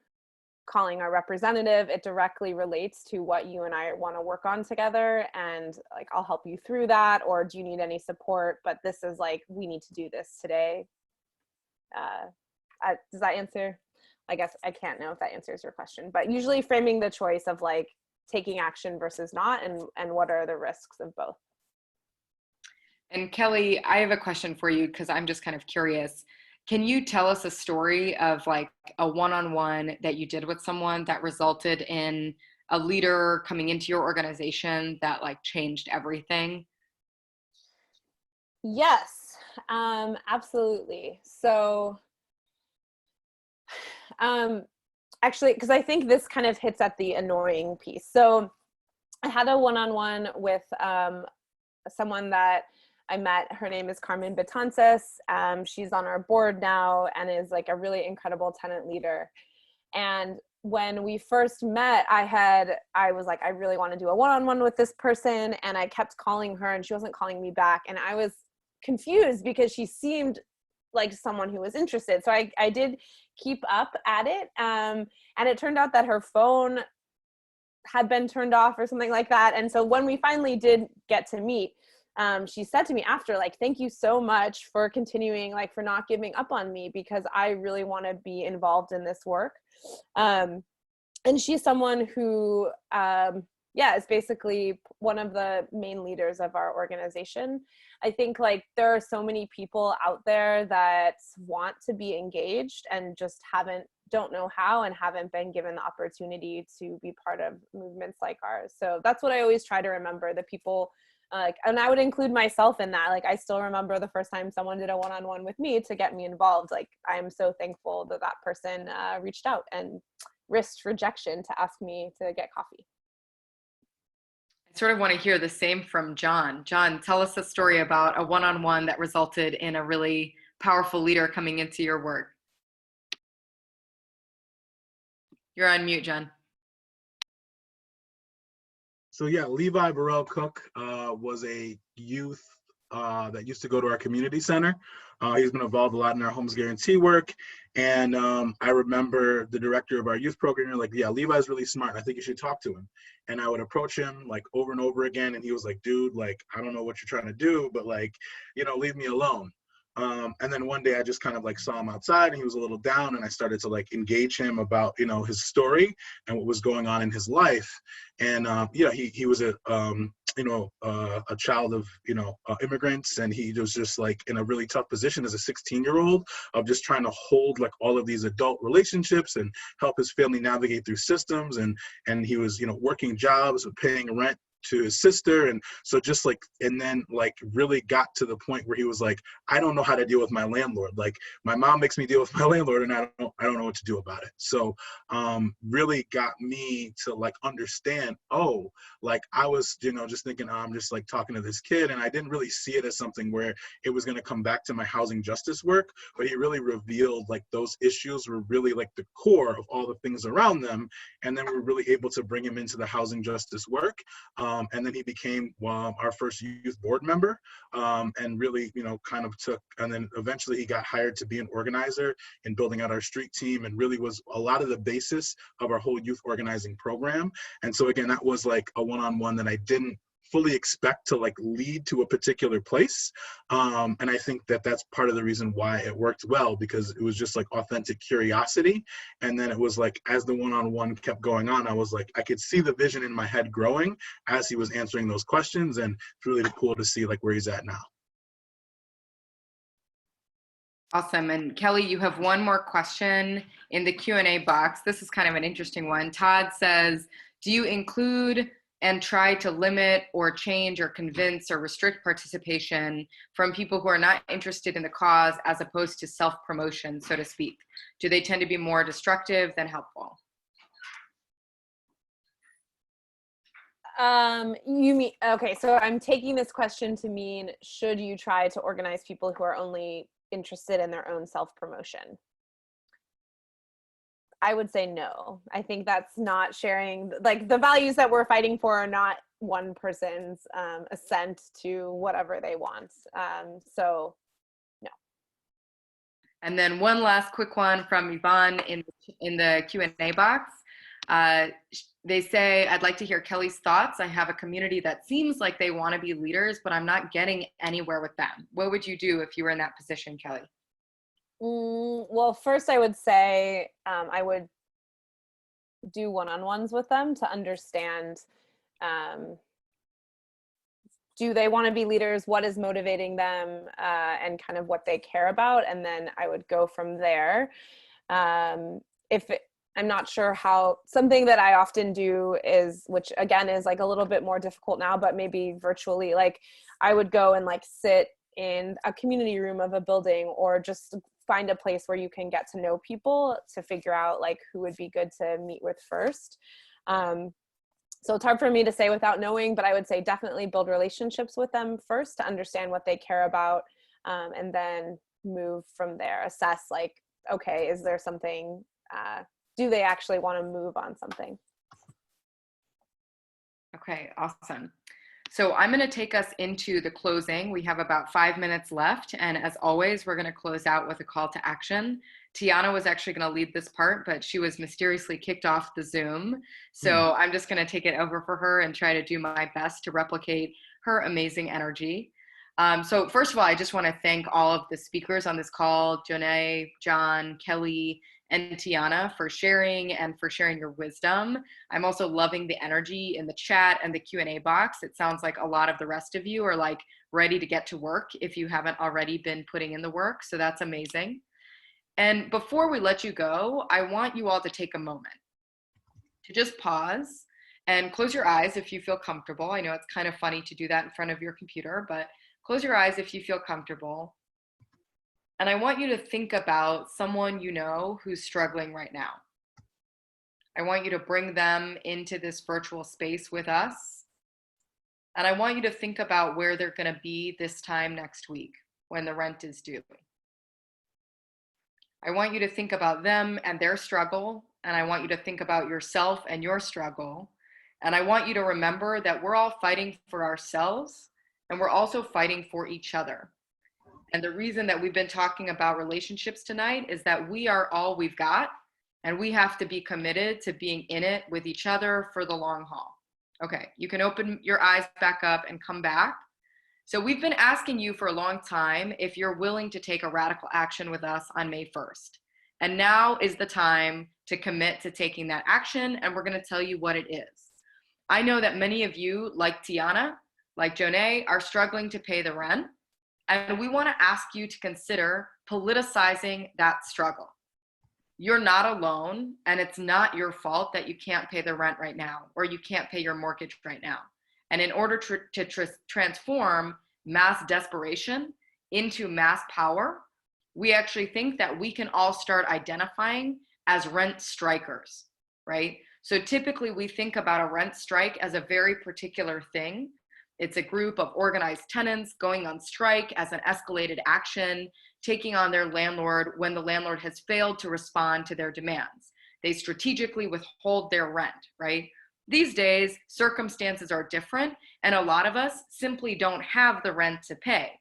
calling our representative. It directly relates to what you and I want to work on together, and like I'll help you through that, or do you need any support, but this is like we need to do this today. Does that answer? I guess I can't know if that answers your question, but usually framing the choice of like taking action versus not, and what are the risks of both. And Kelly, I have a question for you because I'm just kind of curious. Can you tell us a story of like a one-on-one that you did with someone that resulted in a leader coming into your organization that like changed everything? Yes, absolutely. So actually, because I think this kind of hits at the annoying piece. So I had a one-on-one with someone that I met. Her name is Carmen Betances. She's on our board now and is like a really incredible tenant leader. And when we first met, I was like, I really want to do a one-on-one with this person. And I kept calling her and she wasn't calling me back. And I was confused because she seemed like someone who was interested. So I did keep up at it. And it turned out that her phone had been turned off or something like that. And so when we finally did get to meet, she said to me after, like, thank you so much for continuing, like, for not giving up on me, because I really want to be involved in this work. And she's someone who, is basically one of the main leaders of our organization. I think, like, there are so many people out there that want to be engaged and just don't know how and haven't been given the opportunity to be part of movements like ours. So that's what I always try to remember, the people. And I would include myself in that. Like, I still remember the first time someone did a one-on-one with me to get me involved. Like, I'm so thankful that that person reached out and risked rejection to ask me to get coffee. I sort of want to hear the same from John. John, tell us a story about a one-on-one that resulted in a really powerful leader coming into your work. You're on mute, John. So yeah, Levi Burrell Cook was a youth that used to go to our community center. He's been involved a lot in our Homes Guarantee work. And I remember the director of our youth program, like, yeah, Levi's really smart. I think you should talk to him. And I would approach him like over and over again. And he was like, dude, like, I don't know what you're trying to do, but like, leave me alone. And then one day I just kind of like saw him outside and he was a little down, and I started to like engage him about, his story and what was going on in his life. And he was a child of, immigrants, and he was just like in a really tough position as a 16-year-old of just trying to hold like all of these adult relationships and help his family navigate through systems. And he was, working jobs, paying rent, to his sister. And so just like, and then like really got to the point where he was like, I don't know how to deal with my landlord. Like my mom makes me deal with my landlord and I don't know what to do about it. So really got me to like understand, oh, like I was, you know, just thinking, I'm just like talking to this kid, and I didn't really see it as something where it was going to come back to my housing justice work, but he really revealed like those issues were really like the core of all the things around them. And then we're really able to bring him into the housing justice work. And then he became our first youth board member, and really, you know, kind of took, and then eventually he got hired to be an organizer in building out our street team, and really was a lot of the basis of our whole youth organizing program. And so again, that was like a one-on-one that I didn't fully expect to like lead to a particular place. And I think that that's part of the reason why it worked well, because it was just like authentic curiosity. And then it was like, as the one-on-one kept going on, I was like, I could see the vision in my head growing as he was answering those questions. And it's really cool to see like where he's at now. Awesome. And Kelly, you have one more question in the Q&A box. This is kind of an interesting one. Todd says, do you include and try to limit or change or convince or restrict participation from people who are not interested in the cause, as opposed to self-promotion, so to speak? Do they tend to be more destructive than helpful? You mean, okay, so I'm taking this question to mean, should you try to organize people who are only interested in their own self-promotion? I would say no. I think that's not sharing, like the values that we're fighting for are not one person's assent to whatever they want. So no. And then one last quick one from Yvonne in the Q&A box. They say, I'd like to hear Kelly's thoughts. I have a community that seems like they want to be leaders, but I'm not getting anywhere with them. What would you do if you were in that position, Kelly? Well, first I would say I would do one-on-ones with them to understand, do they want to be leaders? What is motivating them, and kind of what they care about? And then I would go from there. I'm not sure how, something that I often do is, which again is like a little bit more difficult now, but maybe virtually, like I would go and like sit in a community room of a building, or just find a place where you can get to know people to figure out like who would be good to meet with first. So it's hard for me to say without knowing, but I would say definitely build relationships with them first to understand what they care about, and then move from there. Assess like, okay, is there something, do they actually want to move on something? Okay, awesome. So I'm going to take us into the closing. We have about 5 minutes left. And as always, we're going to close out with a call to action. Tiana was actually going to lead this part, but she was mysteriously kicked off the Zoom. So I'm just going to take it over for her and try to do my best to replicate her amazing energy. So first of all, I just want to thank all of the speakers on this call, Jeanae, John, Kelly, and Tiana, for sharing and for sharing your wisdom. I'm also loving the energy in the chat and the Q&A box. It sounds like a lot of the rest of you are like ready to get to work if you haven't already been putting in the work. So that's amazing. And before we let you go, I want you all to take a moment to just pause and close your eyes if you feel comfortable. I know it's kind of funny to do that in front of your computer, but close your eyes if you feel comfortable. And I want you to think about someone you know who's struggling right now. I want you to bring them into this virtual space with us. And I want you to think about where they're going to be this time next week when the rent is due. I want you to think about them and their struggle. And I want you to think about yourself and your struggle. And I want you to remember that we're all fighting for ourselves, and we're also fighting for each other. And the reason that we've been talking about relationships tonight is that we are all we've got, and we have to be committed to being in it with each other for the long haul. Okay, you can open your eyes back up and come back. So we've been asking you for a long time if you're willing to take a radical action with us on May 1st. And now is the time to commit to taking that action, and we're going to tell you what it is. I know that many of you, like Tiana, like Jeanae, are struggling to pay the rent. And we want to ask you to consider politicizing that struggle. You're not alone, and it's not your fault that you can't pay the rent right now, or you can't pay your mortgage right now. And in order to transform mass desperation into mass power, we actually think that we can all start identifying as rent strikers, right? So typically we think about a rent strike as a very particular thing. It's a group of organized tenants going on strike as an escalated action, taking on their landlord when the landlord has failed to respond to their demands. They strategically withhold their rent, right? These days, circumstances are different, and a lot of us simply don't have the rent to pay.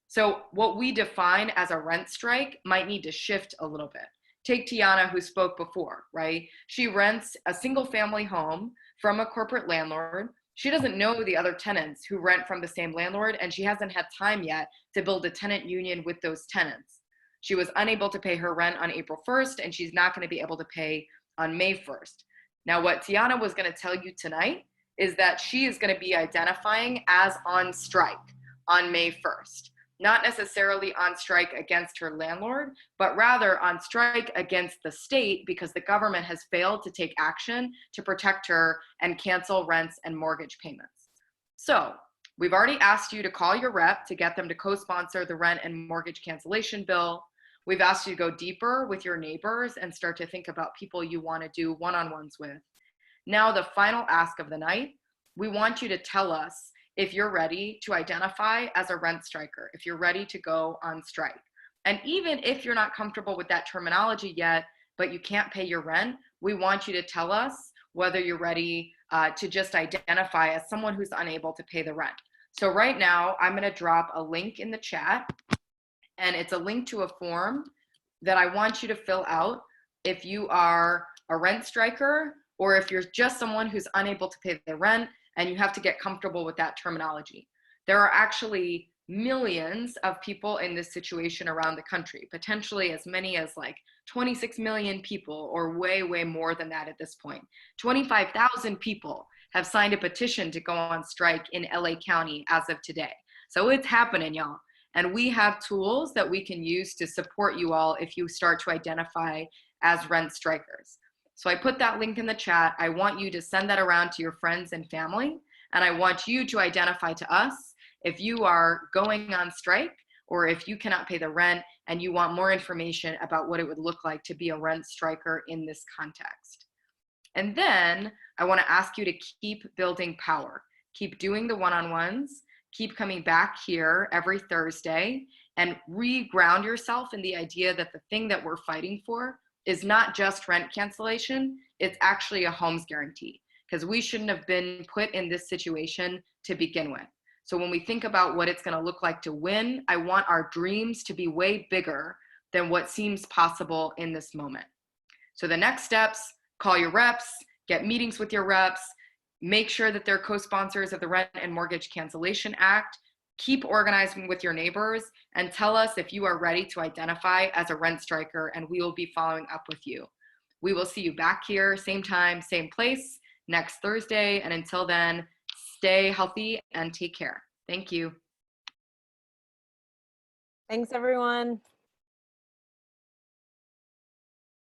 So what we define as a rent strike might need to shift a little bit. Take Jeanae, who spoke before, right? She rents a single family home from a corporate landlord. She doesn't know the other tenants who rent from the same landlord, and she hasn't had time yet to build a tenant union with those tenants. She was unable to pay her rent on April 1st, and she's not going to be able to pay on May 1st. Now, what Jeanae was going to tell you tonight is that she is going to be identifying as on strike on May 1st. Not necessarily on strike against her landlord, but rather on strike against the state because the government has failed to take action to protect her and cancel rents and mortgage payments. So we've already asked you to call your rep to get them to co-sponsor the rent and mortgage cancellation bill. We've asked you to go deeper with your neighbors and start to think about people you want to do one-on-ones with. Now, the final ask of the night, we want you to tell us if you're ready to identify as a rent striker, if you're ready to go on strike. And even if you're not comfortable with that terminology yet, but you can't pay your rent, we want you to tell us whether you're ready to just identify as someone who's unable to pay the rent. So right now, I'm gonna drop a link in the chat, and it's a link to a form that I want you to fill out if you are a rent striker or if you're just someone who's unable to pay the rent and you have to get comfortable with that terminology. There are actually millions of people in this situation around the country, potentially as many as like 26 million people or way, way more than that at this point. 25,000 people have signed a petition to go on strike in LA County as of today. So it's happening, y'all. And we have tools that we can use to support you all if you start to identify as rent strikers. So I put that link in the chat. I want you to send that around to your friends and family. And I want you to identify to us if you are going on strike or if you cannot pay the rent and you want more information about what it would look like to be a rent striker in this context. And then I want to ask you to keep building power. Keep doing the one-on-ones. Keep coming back here every Thursday and re-ground yourself in the idea that the thing that we're fighting for is not just rent cancellation, it's actually a homes guarantee, because we shouldn't have been put in this situation to begin with. So when we think about what it's gonna look like to win, I want our dreams to be way bigger than what seems possible in this moment. So the next steps, call your reps, get meetings with your reps, make sure that they're co-sponsors of the Rent and Mortgage Cancellation Act, keep organizing with your neighbors, and tell us if you are ready to identify as a rent striker, and we will be following up with you. We will see you back here, same time, same place, next Thursday, and until then, stay healthy and take care. Thank you. Thanks, everyone.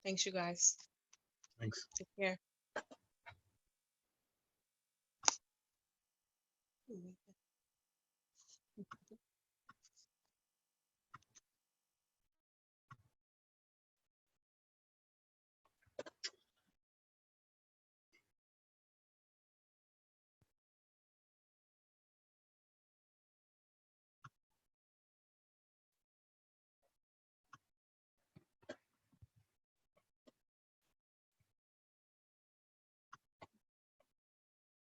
Thanks, you guys. Thanks. Take care.